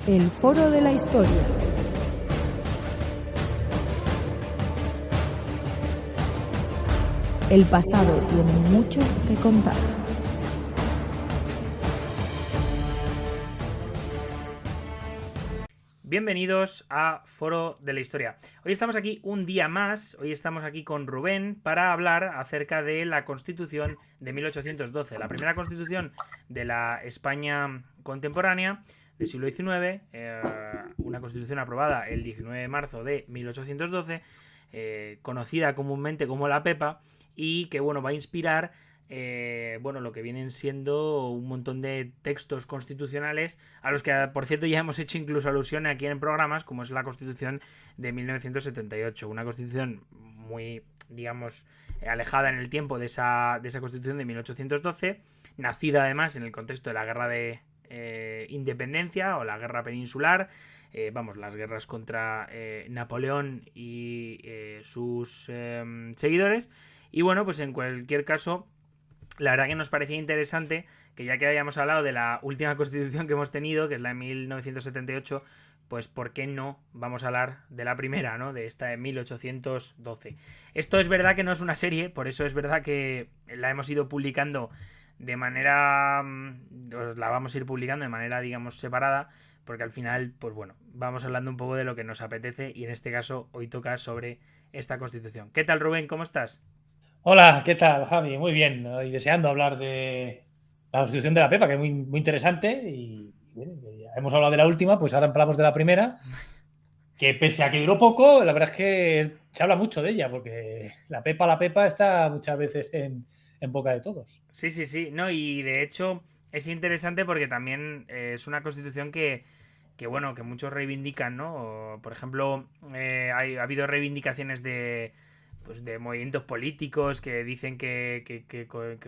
El Foro de la Historia. El pasado tiene mucho que contar. Bienvenidos a Foro de la Historia. Hoy estamos aquí un día más, hoy estamos aquí con Rubén para hablar acerca de la Constitución de 1812, la primera Constitución de la España contemporánea del siglo XIX, una Constitución aprobada el 19 de marzo de 1812, conocida comúnmente como la Pepa, y que bueno, va a inspirar lo que vienen siendo un montón de textos constitucionales a los que, por cierto, ya hemos hecho incluso alusión aquí en programas, como es la Constitución de 1978, una Constitución muy, digamos, alejada en el tiempo de esa Constitución de 1812, nacida además en el contexto de la guerra de independencia o la guerra peninsular, las guerras contra Napoleón y sus seguidores. Y bueno, pues en cualquier caso, la verdad que nos parecía interesante que, ya que habíamos hablado de la última constitución que hemos tenido, que es la de 1978, pues ¿por qué no vamos a hablar de la primera, ¿no? De esta de 1812. Esto es verdad que no es una serie, por eso es verdad que la hemos ido publicando de manera... la vamos a ir publicando de manera, digamos, separada, porque al final, pues bueno, vamos hablando un poco de lo que nos apetece, y en este caso hoy toca sobre esta constitución. ¿Qué tal, Rubén? ¿Cómo estás? Hola, ¿qué tal, Javi? Muy bien, y deseando hablar de la Constitución de la Pepa, que es muy, muy interesante. Y bueno, ya hemos hablado de la última, pues ahora hablamos de la primera, que pese a que duró poco, la verdad es que se habla mucho de ella, porque la Pepa está muchas veces en boca de todos. Sí, sí, sí. No, y de hecho es interesante porque también es una constitución que, bueno, que muchos reivindican, ¿no? Por ejemplo, ha habido reivindicaciones de, pues, de movimientos políticos que dicen que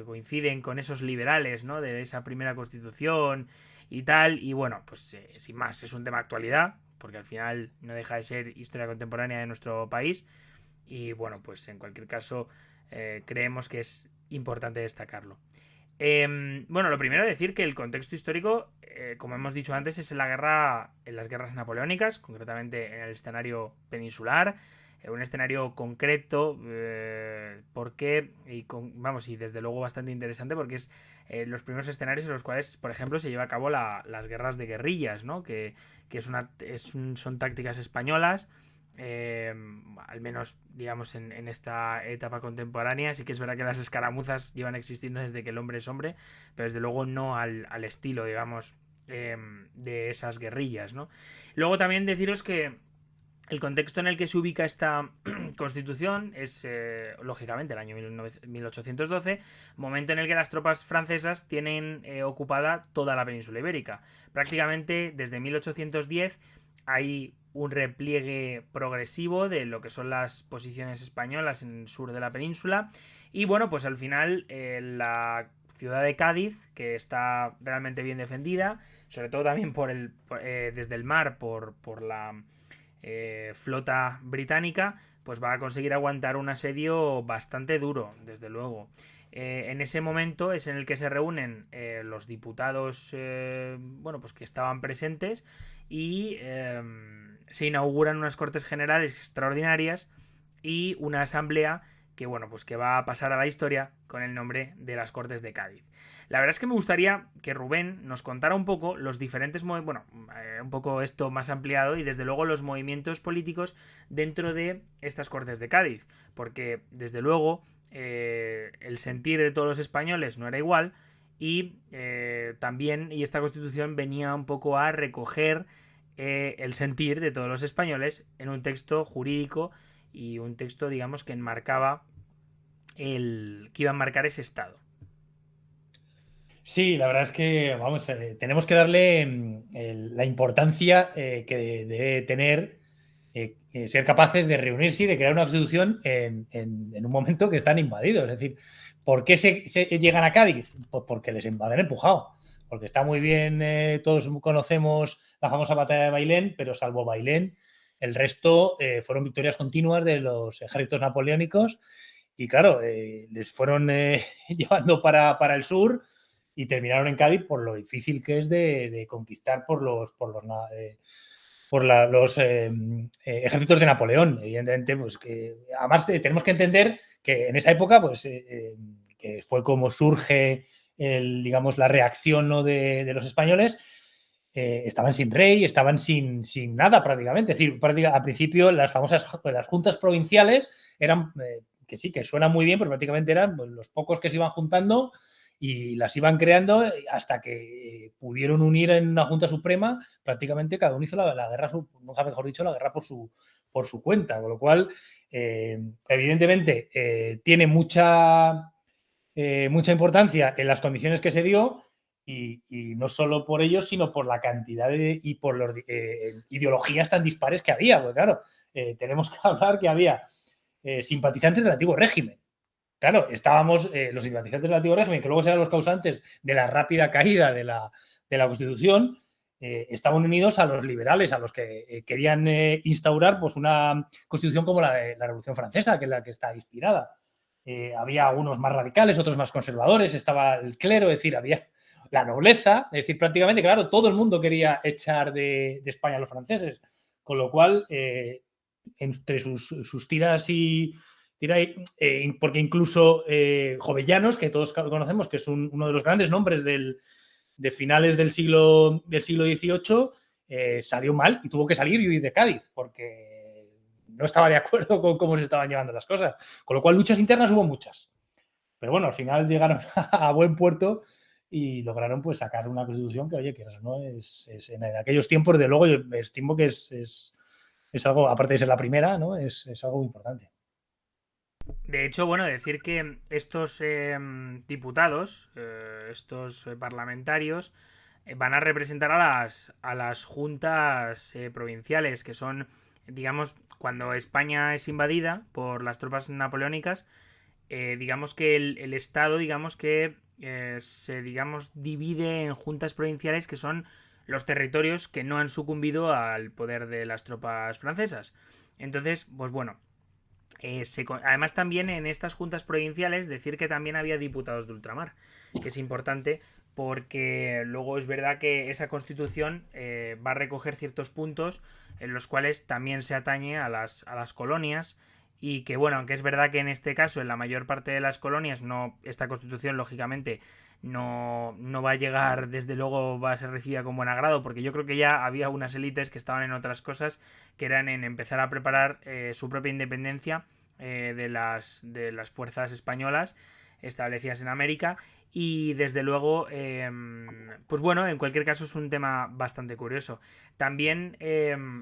coinciden con esos liberales, ¿no? De esa primera constitución y tal. Y bueno, pues sin más, es un tema de actualidad, porque al final no deja de ser historia contemporánea de nuestro país. Y bueno, pues en cualquier caso, creemos que es importante destacarlo. Bueno, lo primero es decir que el contexto histórico, como hemos dicho antes, es en en las guerras napoleónicas, concretamente en el escenario peninsular, un escenario concreto, porque, y desde luego bastante interesante, porque es los primeros escenarios en los cuales, por ejemplo, se lleva a cabo las guerras de guerrillas, ¿no? Que son tácticas españolas, eh, al menos digamos en esta etapa contemporánea. Sí que es verdad que las escaramuzas llevan existiendo desde que el hombre es hombre, pero desde luego no al estilo, digamos, de esas guerrillas, ¿no? Luego también deciros que el contexto en el que se ubica esta constitución es, lógicamente, el año 1812, momento en el que las tropas francesas tienen ocupada toda la península ibérica. Prácticamente desde 1810 hay un repliegue progresivo de lo que son las posiciones españolas en el sur de la península. Y bueno, pues al final la ciudad de Cádiz, que está realmente bien defendida, sobre todo también desde el mar, por la flota británica, pues va a conseguir aguantar un asedio bastante duro, desde luego. En ese momento es en el que se reúnen los diputados, pues que estaban presentes, y se inauguran unas Cortes Generales extraordinarias y una asamblea que, bueno, pues que va a pasar a la historia con el nombre de las Cortes de Cádiz. La verdad es que me gustaría que Rubén nos contara un poco los diferentes, un poco esto más ampliado, y desde luego los movimientos políticos dentro de estas Cortes de Cádiz, porque desde luego el sentir de todos los españoles no era igual, y también, y esta Constitución venía un poco a recoger el sentir de todos los españoles en un texto jurídico, y un texto, digamos, que enmarcaba que iba a marcar ese estado. Sí, la verdad es que vamos, tenemos que darle la importancia que debe tener ser capaces de reunirse y de crear una constitución en un momento que están invadidos. Es decir, ¿por qué se llegan a Cádiz? Pues porque les invaden empujado. Porque está muy bien, todos conocemos la famosa batalla de Bailén, pero salvo Bailén, el resto fueron victorias continuas de los ejércitos napoleónicos. Y claro, les fueron llevando para el sur. y terminaron en Cádiz por lo difícil que es de conquistar por los ejércitos de Napoleón. Evidentemente, pues que además tenemos que entender que en esa época, pues que fue como surge digamos, la reacción, ¿no?, de los españoles. Estaban sin rey, estaban sin nada prácticamente. Es decir, al principio las juntas provinciales eran, que sí, que suena muy bien, pero prácticamente eran pues, los pocos que se iban juntando y las iban creando hasta que pudieron unir en una Junta Suprema. Prácticamente cada uno hizo la guerra, nunca mejor dicho, la guerra por su cuenta. Con lo cual, evidentemente, tiene mucha importancia en las condiciones que se dio y no solo por ello, sino por la cantidad y por las ideologías tan dispares que había. Porque claro, tenemos que hablar que había simpatizantes del antiguo régimen. Claro, estábamos los simpatizantes del antiguo régimen, que luego serán los causantes de la rápida caída de la Constitución, estaban unidos a los liberales, a los que querían instaurar pues, una Constitución como la de la Revolución Francesa, que es la que está inspirada. Había algunos más radicales, otros más conservadores, estaba el clero, es decir, había la nobleza, es decir, prácticamente, claro, todo el mundo quería echar de España a los franceses, con lo cual, entre sus tiras porque incluso Jovellanos, que todos conocemos que es uno de los grandes nombres de finales del siglo XVIII, salió mal y tuvo que salir y huir de Cádiz, porque no estaba de acuerdo con cómo se estaban llevando las cosas. Con lo cual, luchas internas hubo muchas. Pero bueno, al final llegaron a buen puerto y lograron pues sacar una Constitución que, oye, que no es en aquellos tiempos, de luego, yo estimo que es algo, aparte de ser la primera, ¿no? Es algo muy importante. De hecho, bueno, decir que estos diputados, estos parlamentarios, van a representar a las juntas provinciales, que son, digamos, cuando España es invadida por las tropas napoleónicas, digamos que el Estado, digamos que se, digamos, divide en juntas provinciales, que son los territorios que no han sucumbido al poder de las tropas francesas. Entonces, pues bueno, además también en estas juntas provinciales decir que también había diputados de ultramar, que es importante porque luego es verdad que esa constitución va a recoger ciertos puntos en los cuales también se atañe a las colonias, y que bueno, aunque es verdad que en este caso en la mayor parte de las colonias esta constitución lógicamente no va a llegar, desde luego va a ser recibida con buen agrado, porque yo creo que ya había unas élites que estaban en otras cosas, que eran en empezar a preparar su propia independencia de las fuerzas españolas establecidas en América. Y desde luego, pues bueno, en cualquier caso es un tema bastante curioso. También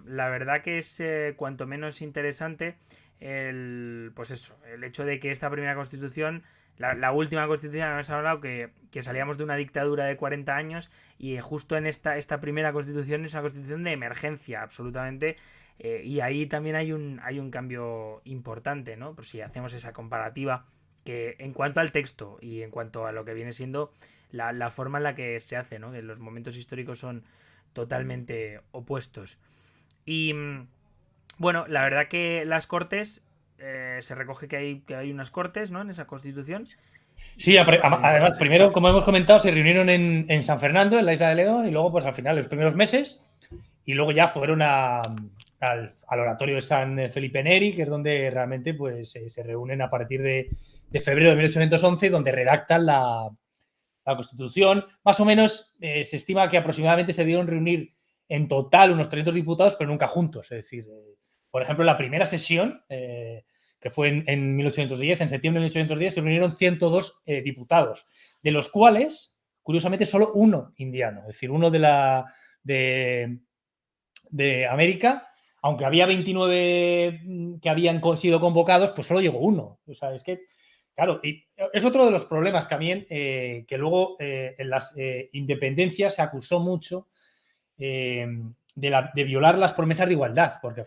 la verdad que es cuanto menos interesante pues eso, el hecho de que esta primera constitución, la última constitución, hemos hablado que salíamos de una dictadura de 40 años y justo en esta primera constitución es una constitución de emergencia, absolutamente. Y ahí también hay un cambio importante, ¿no? Pues si hacemos esa comparativa, que en cuanto al texto y en cuanto a lo que viene siendo la forma en la que se hace, ¿no? Que los momentos históricos son totalmente opuestos. Y bueno, la verdad que las Cortes, se recoge que hay unas Cortes, ¿no?, en esa Constitución. Sí, además, primero, como hemos comentado, se reunieron en San Fernando, en la isla de León, y luego, pues al final, los primeros meses, y luego ya fueron al oratorio de San Felipe Neri, que es donde realmente pues, se reúnen a partir de febrero de 1811, donde redactan la Constitución. Más o menos se estima que aproximadamente se dieron reunir en total unos 300 diputados, pero nunca juntos. Es decir, por ejemplo, la primera sesión, que fue en 1810, en septiembre de 1810, se reunieron 102 diputados, de los cuales, curiosamente, solo uno indiano, es decir, uno de América, aunque había 29 que habían sido convocados, pues solo llegó uno. O sea, es que, claro, y es otro de los problemas también, que luego en las independencias se acusó mucho de violar las promesas de igualdad, porque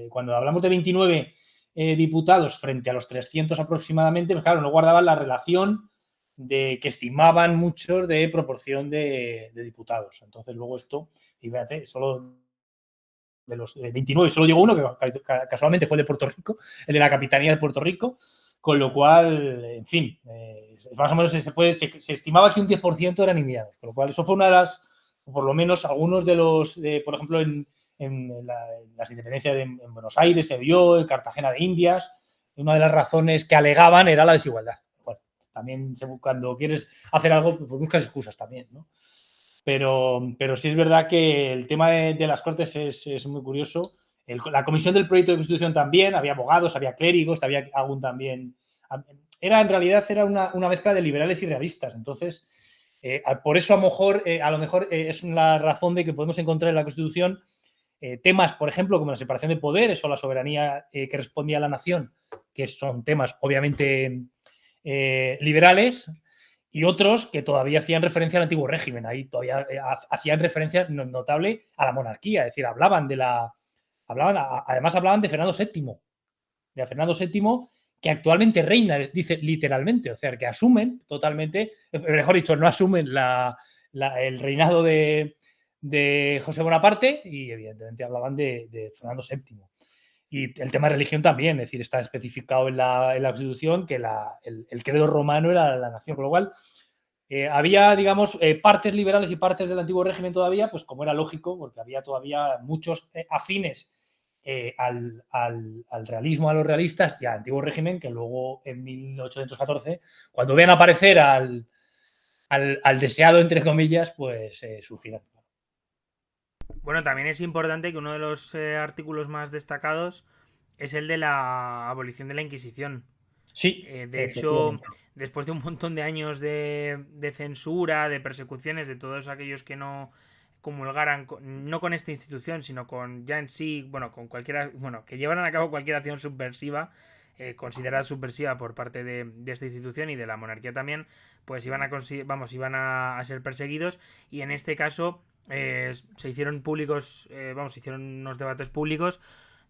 cuando hablamos de 29 diputados frente a los 300 aproximadamente, pues claro, no guardaban la relación que estimaban muchos de proporción de diputados. Entonces luego esto, y fíjate, solo de los 29 solo llegó uno, que casualmente fue el de Puerto Rico, el de la Capitanía de Puerto Rico, con lo cual, en fin, más o menos se estimaba que un 10% eran indianos, con lo cual eso fue una de las, por lo menos algunos de los, por ejemplo, en las independencias en Buenos Aires se vio, en Cartagena de Indias, una de las razones que alegaban era la desigualdad. Bueno, también cuando quieres hacer algo, pues buscas excusas también, ¿no? Pero sí es verdad que el tema de las Cortes es muy curioso. La comisión del proyecto de Constitución también, había abogados, había clérigos, había algún también... En realidad era una mezcla de liberales y realistas. Entonces, por eso a lo mejor es la razón de que podemos encontrar en la Constitución temas, por ejemplo, como la separación de poderes o la soberanía que respondía a la nación, que son temas obviamente liberales, y otros que todavía hacían referencia al antiguo régimen. Ahí todavía hacían referencia notable a la monarquía, es decir, además hablaban de Fernando VII, que actualmente reina, dice literalmente, o sea, que asumen totalmente, mejor dicho, no asumen el reinado de José Bonaparte y evidentemente hablaban de Fernando VII. Y el tema de religión también, es decir, está especificado en la Constitución que el credo romano era la nación, con lo cual había, digamos, partes liberales y partes del antiguo régimen todavía, pues como era lógico, porque había todavía muchos afines al realismo, a los realistas y al antiguo régimen, que luego en 1814, cuando ven aparecer al deseado, entre comillas, pues surgirán. Bueno, también es importante que uno de los artículos más destacados es el de la abolición de la Inquisición. Sí. De hecho, después de un montón de años de censura, de persecuciones de todos aquellos que no comulgaran, no con esta institución, sino con ya en sí, bueno, con cualquiera, bueno, que llevaran a cabo cualquier acción subversiva, considerada subversiva por parte de esta institución y de la monarquía también, pues iban a ser perseguidos, y en este caso se hicieron públicos, se hicieron unos debates públicos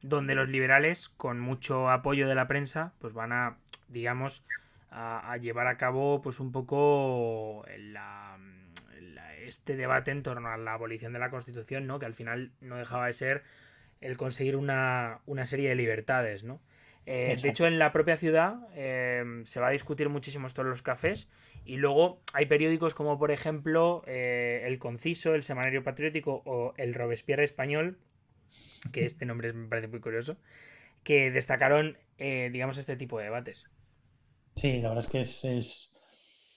donde los liberales, con mucho apoyo de la prensa, pues van a, digamos, a llevar a cabo pues un poco este debate en torno a la abolición de la Constitución, ¿no? Que al final no dejaba de ser el conseguir una serie de libertades, ¿no? De hecho, en la propia ciudad se va a discutir muchísimo esto en los cafés, y luego hay periódicos como, por ejemplo, El Conciso, El Semanario Patriótico o El Robespierre Español, que este nombre me parece muy curioso, que destacaron, digamos, este tipo de debates. Sí, la verdad es que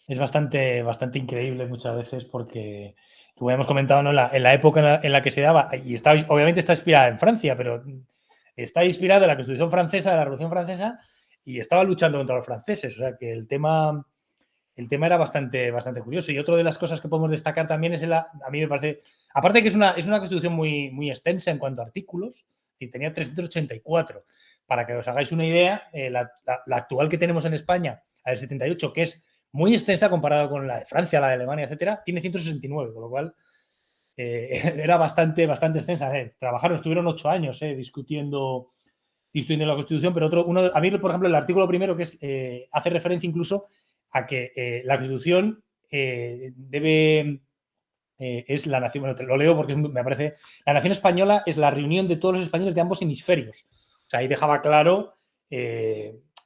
es bastante increíble muchas veces porque, como hemos comentado, ¿no? en la época en la que se daba, y obviamente está inspirada en Francia, pero está inspirada en la Constitución francesa, de la Revolución Francesa, y estaba luchando contra los franceses. O sea que el tema era bastante curioso. Y otra de las cosas que podemos destacar también es, a mí me parece, aparte que es una Constitución muy extensa en cuanto a artículos, y tenía 384. Para que os hagáis una idea, la actual que tenemos en España, la del 78, que es muy extensa comparada con la de Francia, la de Alemania, etcétera, tiene 169, con lo cual era bastante extensa. Estuvieron 8 años discutiendo la Constitución, pero a mí, por ejemplo, el artículo primero, que hace referencia incluso a que la Constitución es la nación, bueno, te lo leo porque me parece, la nación española es la reunión de todos los españoles de ambos hemisferios. O sea, ahí dejaba claro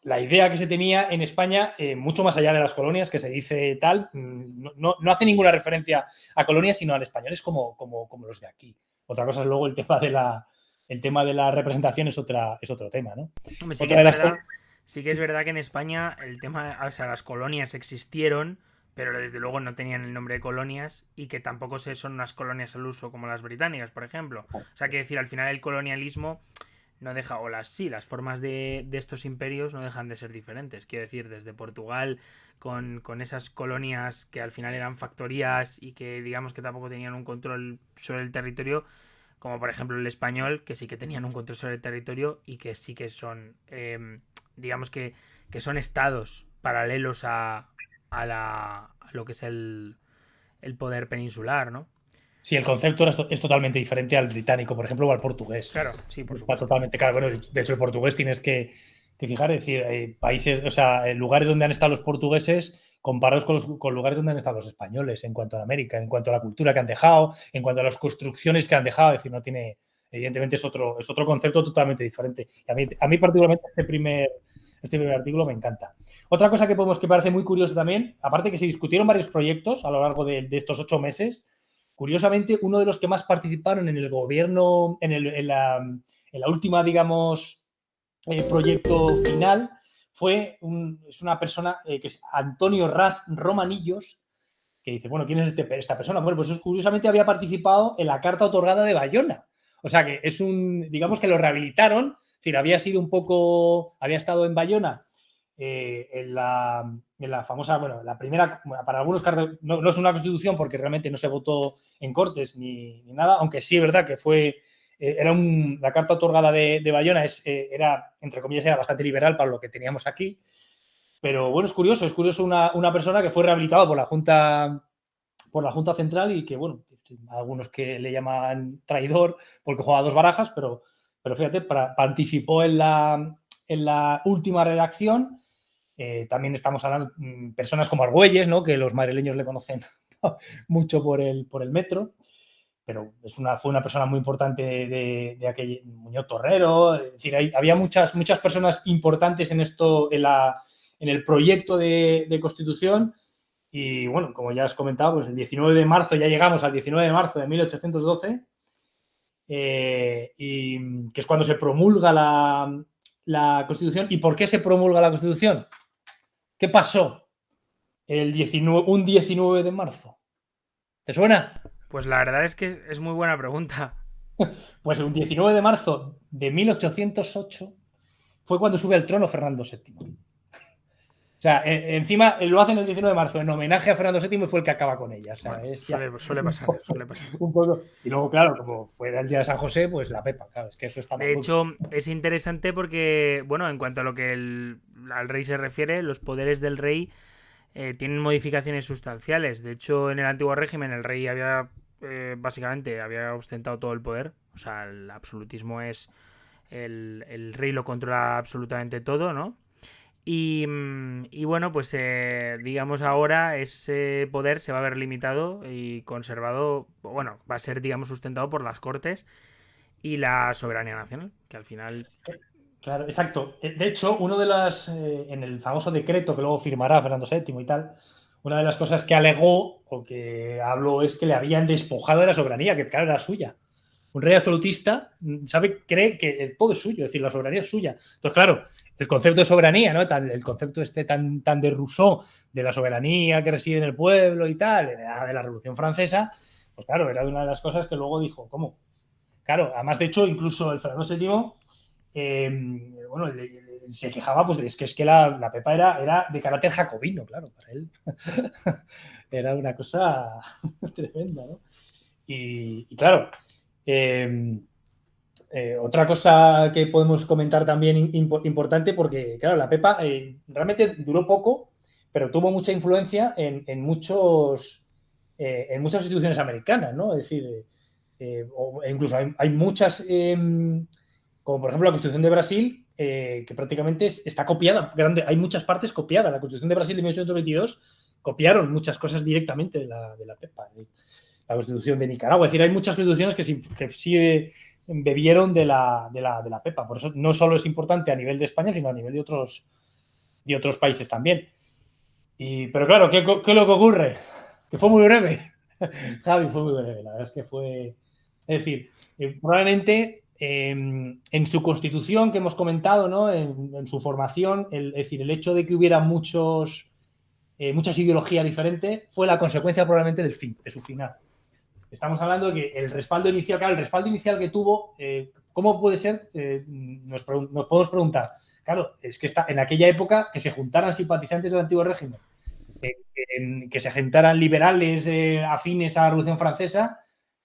la idea que se tenía en España, mucho más allá de las colonias, que se dice tal, no hace ninguna referencia a colonias, sino a españoles como los de aquí. Otra cosa es luego el tema de la representación es otro tema, ¿no? Hombre, sí que es verdad que en España el tema, o sea, las colonias existieron, pero desde luego no tenían el nombre de colonias, y que tampoco son unas colonias al uso como las británicas, por ejemplo. O sea, que decir, al final el colonialismo no deja, o las formas de estos imperios no dejan de ser diferentes. Quiero decir, desde Portugal, con esas colonias que al final eran factorías y que digamos que tampoco tenían un control sobre el territorio, como por ejemplo el español, que sí que tenían un control sobre el territorio y que sí que son, digamos que son estados paralelos a lo que es el poder peninsular, ¿no? Sí, el concepto es totalmente diferente al británico, por ejemplo, o al portugués. Claro, sí, por supuesto. Está totalmente claro. Bueno, de hecho, el portugués tienes que fijar, es decir, hay países, o sea, lugares donde han estado los portugueses comparados con lugares donde han estado los españoles, en cuanto a América, en cuanto a la cultura que han dejado, en cuanto a las construcciones que han dejado. Es decir, no tiene, evidentemente es otro concepto totalmente diferente. Y a mí particularmente Este primer artículo me encanta. Otra cosa que parece muy curiosa también, aparte que se discutieron varios proyectos a lo largo de estos 8 meses, curiosamente, uno de los que más participaron en el gobierno, en la última, digamos, proyecto final, es una persona que es Antonio Raz Romanillos, que dice, bueno, ¿quién es esta persona? Bueno, pues curiosamente había participado en la carta otorgada de Bayona. O sea que digamos que lo rehabilitaron, es decir, había estado en Bayona en la famosa, bueno, la primera, para algunos cartas, no es una constitución porque realmente no se votó en Cortes ni nada, aunque sí es verdad que la carta otorgada de Bayona era, entre comillas, era bastante liberal para lo que teníamos aquí. Pero bueno, es curioso una persona que fue rehabilitado por la Junta Central y que, bueno, algunos que le llaman traidor porque juega 2 barajas, pero fíjate, participó en la última redacción. También estamos hablando de personas como Argüelles, ¿no? Que los madrileños le conocen mucho por el metro, pero fue una persona muy importante de aquel Muñoz Torrero. Es decir, había muchas personas importantes en esto, en el proyecto de Constitución. Y bueno, como ya has comentado, pues el 19 de marzo, ya llegamos al 19 de marzo de 1812, y que es cuando se promulga la Constitución. ¿Y por qué se promulga la Constitución? ¿Qué pasó un 19 de marzo? ¿Te suena? Pues la verdad es que es muy buena pregunta. Pues un 19 de marzo de 1808 fue cuando sube al trono Fernando VII. O sea, encima lo hacen el 19 de marzo en homenaje a Fernando VII y fue el que acaba con ella. O sea, bueno, suele pasar. Un poco. Y luego, claro, como fuera el día de San José, pues la pepa, claro, es que eso está de hecho, es interesante porque, bueno, en cuanto a lo que al rey se refiere, los poderes del rey tienen modificaciones sustanciales. De hecho, en el antiguo régimen el rey básicamente había ostentado todo el poder. O sea, el absolutismo es el rey lo controla absolutamente todo, ¿no? Y bueno, pues digamos ahora ese poder se va a ver limitado y conservado, bueno, va a ser, digamos, sustentado por las Cortes y la soberanía nacional, que al final... Claro, exacto. De hecho, en el famoso decreto que luego firmará Fernando VII y tal, una de las cosas que alegó o que habló es que le habían despojado de la soberanía, que claro, era suya. Un rey absolutista cree que todo es suyo, es decir, la soberanía es suya. Entonces, claro, el concepto de soberanía, ¿no? El concepto tan de Rousseau, de la soberanía que reside en el pueblo y tal, de la Revolución Francesa, pues claro, era una de las cosas que luego dijo, ¿cómo? Claro, además, de hecho, incluso el Fernando VII, bueno, se quejaba, pues es que la pepa era de carácter jacobino, claro, para él. Era una cosa tremenda, ¿no? Y claro, otra cosa que podemos comentar también importante, porque claro, la pepa realmente duró poco, pero tuvo mucha influencia en muchas instituciones americanas, ¿no? Es decir, incluso hay muchas, como por ejemplo la Constitución de Brasil, que prácticamente está copiada, hay muchas partes copiadas. La Constitución de Brasil de 1822 copiaron muchas cosas directamente de la pepa. La Constitución de Nicaragua. Es decir, hay muchas constituciones que sí bebieron de la pepa. Por eso no solo es importante a nivel de España, sino a nivel de otros países también. Pero claro, ¿qué es lo que ocurre? Que fue muy breve. Javi, fue muy breve. La verdad es que fue... Es decir, probablemente en su constitución que hemos comentado, ¿no? En su formación, es decir, el hecho de que hubiera muchas ideologías diferentes fue la consecuencia probablemente de su final. Estamos hablando de que el respaldo inicial que tuvo, ¿cómo puede ser? Nos podemos preguntar. Claro, es que en aquella época que se juntaran simpatizantes del antiguo régimen, que se juntaran liberales afines a la Revolución Francesa,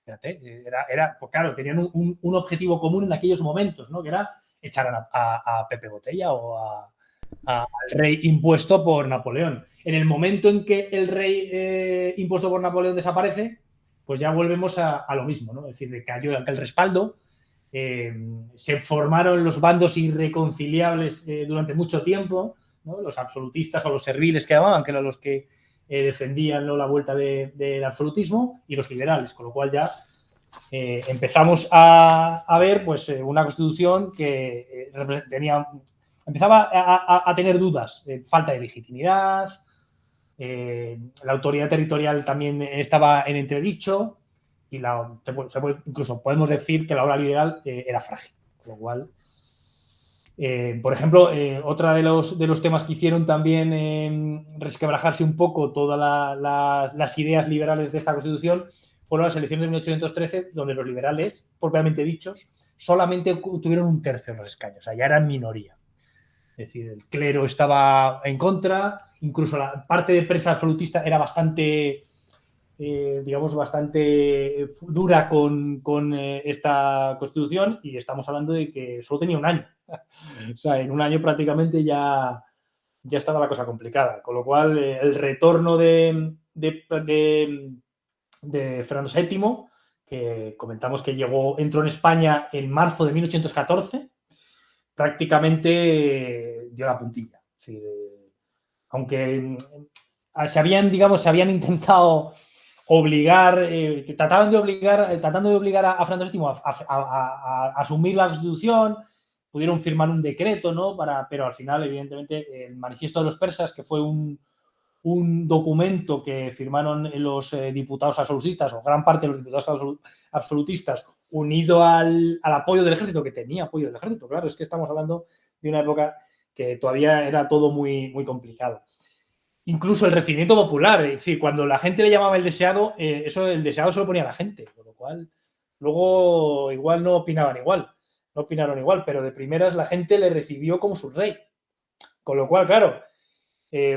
fíjate, pues claro, tenían un objetivo común en aquellos momentos, ¿no? Que era echar a Pepe Botella o al rey impuesto por Napoleón. En el momento en que el rey impuesto por Napoleón desaparece, pues ya volvemos a lo mismo, ¿no? Es decir, de cayó el respaldo, se formaron los bandos irreconciliables durante mucho tiempo, ¿no? Los absolutistas o los serviles que llamaban, que eran los que defendían, ¿no?, la vuelta del absolutismo, y los liberales, con lo cual ya empezamos a ver pues una constitución que tenía empezaba a tener dudas, falta de legitimidad, la autoridad territorial también estaba en entredicho y incluso podemos decir que la ola liberal era frágil, con lo cual, por ejemplo, otra de los temas que hicieron también resquebrajarse un poco todas las ideas liberales de esta Constitución fueron las elecciones de 1813, donde los liberales, propiamente dichos, solamente tuvieron un tercio de los escaños, o sea, ya eran minoría. Es decir, el clero estaba en contra, incluso la parte de prensa absolutista era bastante, digamos, bastante dura con esta Constitución, y estamos hablando de que solo tenía un año. O sea, en un año prácticamente ya estaba la cosa complicada. Con lo cual, el retorno de Fernando VII, que comentamos que entró en España en marzo de 1814, prácticamente dio la puntilla. Es decir, aunque se habían intentado obligar, tratando de obligar a Fernando VII a asumir la Constitución, pudieron firmar un decreto, ¿no? Pero al final, evidentemente, el Manifiesto de los Persas, que fue un documento que firmaron los diputados absolutistas, o gran parte de los diputados absolutistas, unido al apoyo del ejército, que tenía apoyo del ejército. Claro, es que estamos hablando de una época que todavía era todo muy, muy complicado. Incluso el recibimiento popular, es decir, cuando la gente le llamaba el deseado, el deseado se lo ponía a la gente, con lo cual luego igual no opinaron igual, pero de primeras la gente le recibió como su rey. Con lo cual, claro,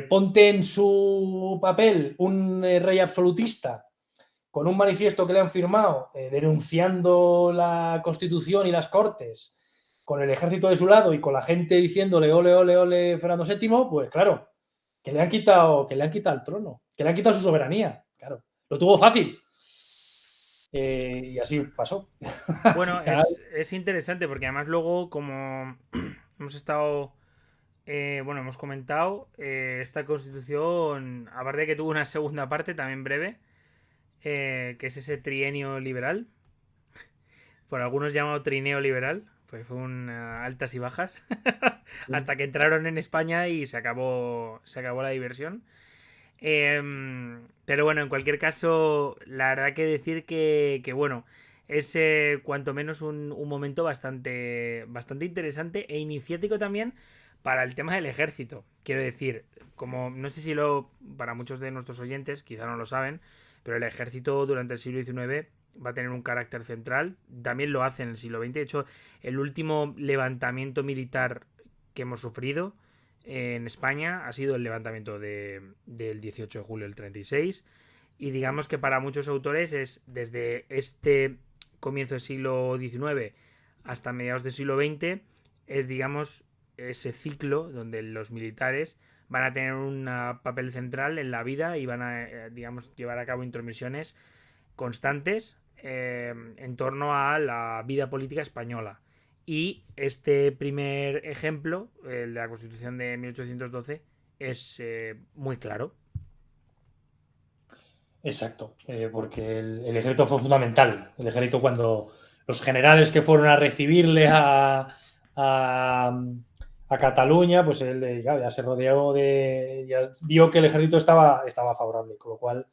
ponte en su papel un rey absolutista con un manifiesto que le han firmado denunciando la Constitución y las Cortes, con el ejército de su lado y con la gente diciéndole ole, ole, ole Fernando VII, pues claro, que le han quitado el trono, que le han quitado su soberanía. Claro, lo tuvo fácil. Y así pasó. Bueno, es interesante porque además luego, como hemos estado... hemos comentado, esta Constitución, aparte de que tuvo una segunda parte también breve, que es ese trienio liberal, por algunos llamado trineo liberal, pues fue altas y bajas, hasta que entraron en España y se acabó la diversión. Pero bueno, en cualquier caso, la verdad que decir que bueno, es cuanto menos un momento bastante interesante e iniciático también para el tema del ejército. Quiero decir, como no sé si para muchos de nuestros oyentes, quizá no lo saben, pero el ejército durante el siglo XIX va a tener un carácter central. También lo hace en el siglo XX. De hecho, el último levantamiento militar que hemos sufrido en España ha sido el levantamiento del 18 de julio del 36. Y digamos que para muchos autores es desde este comienzo del siglo XIX hasta mediados del siglo XX, es digamos ese ciclo donde los militares van a tener un papel central en la vida y van a, digamos, llevar a cabo intromisiones constantes en torno a la vida política española. Y este primer ejemplo, el de la Constitución de 1812, es muy claro. Exacto, porque el ejército fue fundamental. El ejército, cuando los generales que fueron a recibirle a Cataluña, pues él ya se rodeó ya vio que el ejército estaba favorable, con lo cual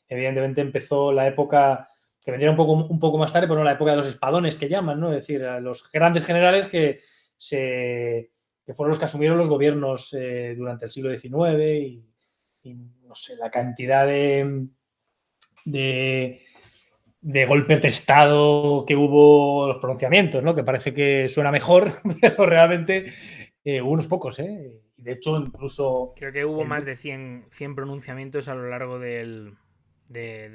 evidentemente empezó la época que vendría un poco más tarde, pero no, la época de los espadones que llaman, ¿no? Es decir, a los grandes generales que fueron los que asumieron los gobiernos durante el siglo XIX y no sé, la cantidad de golpes de estado que hubo, los pronunciamientos, ¿no? Que parece que suena mejor, pero realmente hubo unos pocos, ¿eh? Y de hecho, incluso... Creo que hubo más de 100 pronunciamientos a lo largo del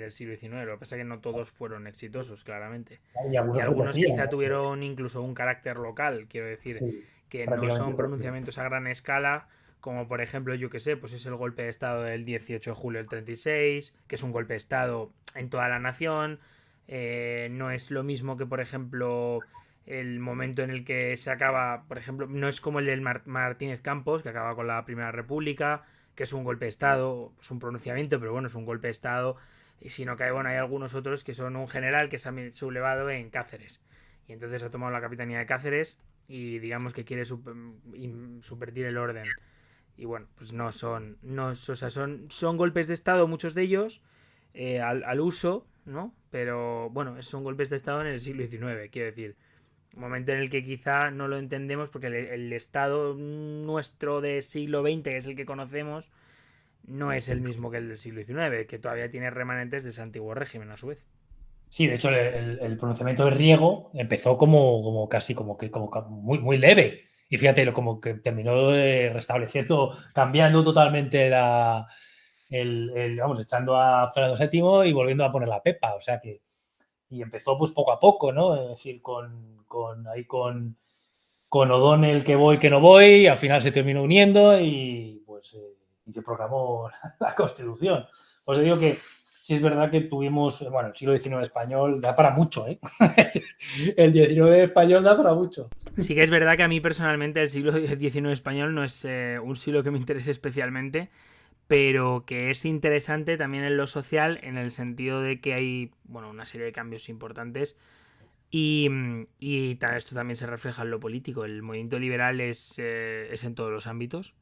siglo XIX. Lo que pasa es que no todos fueron exitosos, claramente. Y algunos quizá tuvieron incluso un carácter local, quiero decir, sí, que no son pronunciamientos a gran escala, como por ejemplo, yo que sé, pues es el golpe de estado del 18 de julio del 36, que es un golpe de estado en toda la nación. No es lo mismo que, por ejemplo, el momento en el que se acaba, por ejemplo, no es como el del Martínez Campos, que acaba con la Primera República, que es un golpe de estado, es un pronunciamiento, pero bueno, es un golpe de estado, sino que bueno, hay algunos otros que son un general que se ha sublevado en Cáceres, y entonces ha tomado la capitanía de Cáceres y digamos que quiere subvertir el orden. Y bueno, pues no son, o sea, son golpes de estado muchos de ellos, al uso, ¿no? Pero bueno, son golpes de estado en el siglo XIX, quiero decir. Un momento en el que quizá no lo entendemos porque el estado nuestro del siglo XX, que es el que conocemos, no es el mismo que el del siglo XIX, que todavía tiene remanentes de ese antiguo régimen a su vez. Sí, de hecho, el pronunciamiento de Riego empezó como casi como muy, muy leve. Y fíjate, como que terminó restableciendo, cambiando totalmente vamos, echando a Fernando VII y volviendo a poner la Pepa. O sea que. Y empezó pues poco a poco, ¿no? Es decir, con O'Donnell que voy, que no voy, y al final se terminó uniendo y pues y se proclamó la Constitución. Os digo que sí es verdad que tuvimos, bueno, el siglo XIX español da para mucho, ¿eh? El XIX español da para mucho. Sí que es verdad que a mí personalmente el siglo XIX español no es un siglo que me interese especialmente, pero que es interesante también en lo social, en el sentido de que hay, bueno, una serie de cambios importantes y esto también se refleja en lo político. El movimiento liberal es en todos los ámbitos.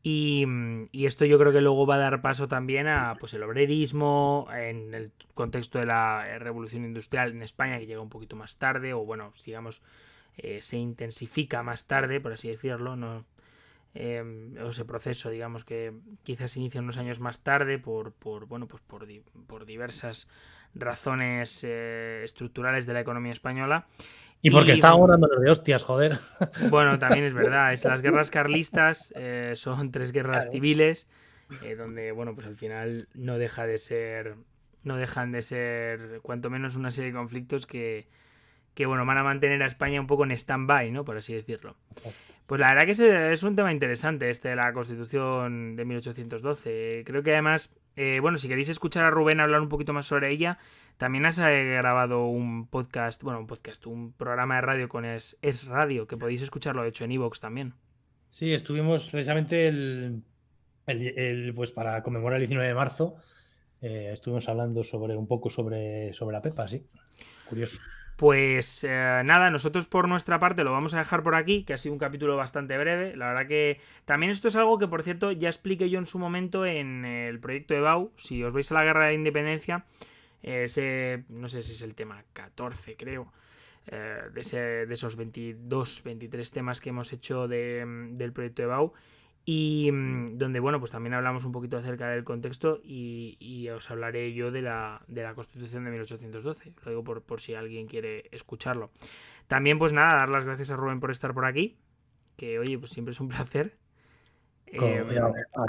Y esto yo creo que luego va a dar paso también a pues el obrerismo en el contexto de la revolución industrial en España, que llega un poquito más tarde, o bueno, digamos, se intensifica más tarde, por así decirlo, ¿no? O ese proceso, digamos, que quizás se inicia unos años más tarde bueno, pues por diversas razones estructurales de la economía española. Y porque estábamos dándonos de hostias, joder. Bueno, también es verdad. Las guerras carlistas son 3 guerras civiles, donde, bueno, pues al final no dejan de ser, cuanto menos una serie de conflictos que bueno, van a mantener a España un poco en stand-by, ¿no? Por así decirlo. Pues la verdad que es un tema interesante este de la Constitución de 1812. Creo que además, bueno, si queréis escuchar a Rubén hablar un poquito más sobre ella, también has grabado un podcast, un programa de radio con Es Radio, que podéis escucharlo, de hecho, en iVoox también. Sí, estuvimos precisamente pues para conmemorar el 19 de marzo, estuvimos hablando un poco sobre la Pepa, sí. Curioso. Pues nada, nosotros por nuestra parte lo vamos a dejar por aquí, que ha sido un capítulo bastante breve. La verdad que también esto es algo que, por cierto, ya expliqué yo en su momento en el proyecto de Bau. Si os veis a la Guerra de la Independencia, no sé si es el tema 14, creo, de esos 22, 23 temas que hemos hecho del proyecto de Bau. Y donde, bueno, pues también hablamos un poquito acerca del contexto y os hablaré yo de la Constitución de 1812. Lo digo por si alguien quiere escucharlo. También, pues nada, dar las gracias a Rubén por estar por aquí, que oye, pues siempre es un placer.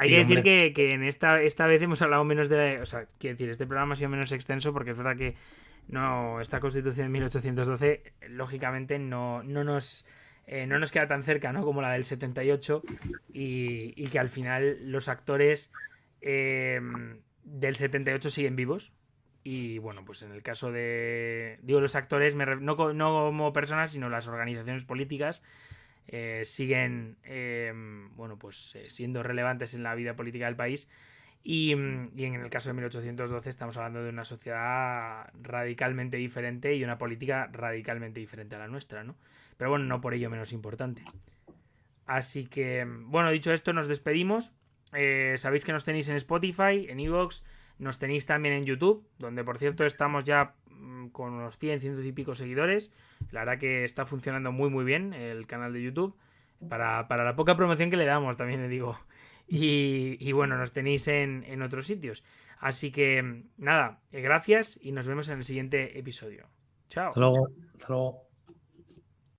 Hay que decir que en esta vez hemos hablado menos de... O sea, quiero decir, este programa ha sido menos extenso porque es verdad que esta Constitución de 1812, lógicamente, no nos queda tan cerca, ¿no?, como la del 78 y que al final los actores del 78 siguen vivos. Y bueno, pues en el caso de... Digo, los actores, no como personas, sino las organizaciones políticas siguen bueno, pues siendo relevantes en la vida política del país. Y en el caso de 1812 estamos hablando de una sociedad radicalmente diferente y una política radicalmente diferente a la nuestra, ¿no? Pero bueno, no por ello menos importante. Así que, bueno, dicho esto, nos despedimos. Sabéis que nos tenéis en Spotify, en iVoox, nos tenéis también en YouTube, donde por cierto estamos ya con unos 100 y pico seguidores. La verdad que está funcionando muy muy bien el canal de YouTube. Para la poca promoción que le damos, también le digo. Y bueno, nos tenéis en otros sitios. Así que nada, gracias y nos vemos en el siguiente episodio. Chao. Hasta luego. Hasta luego.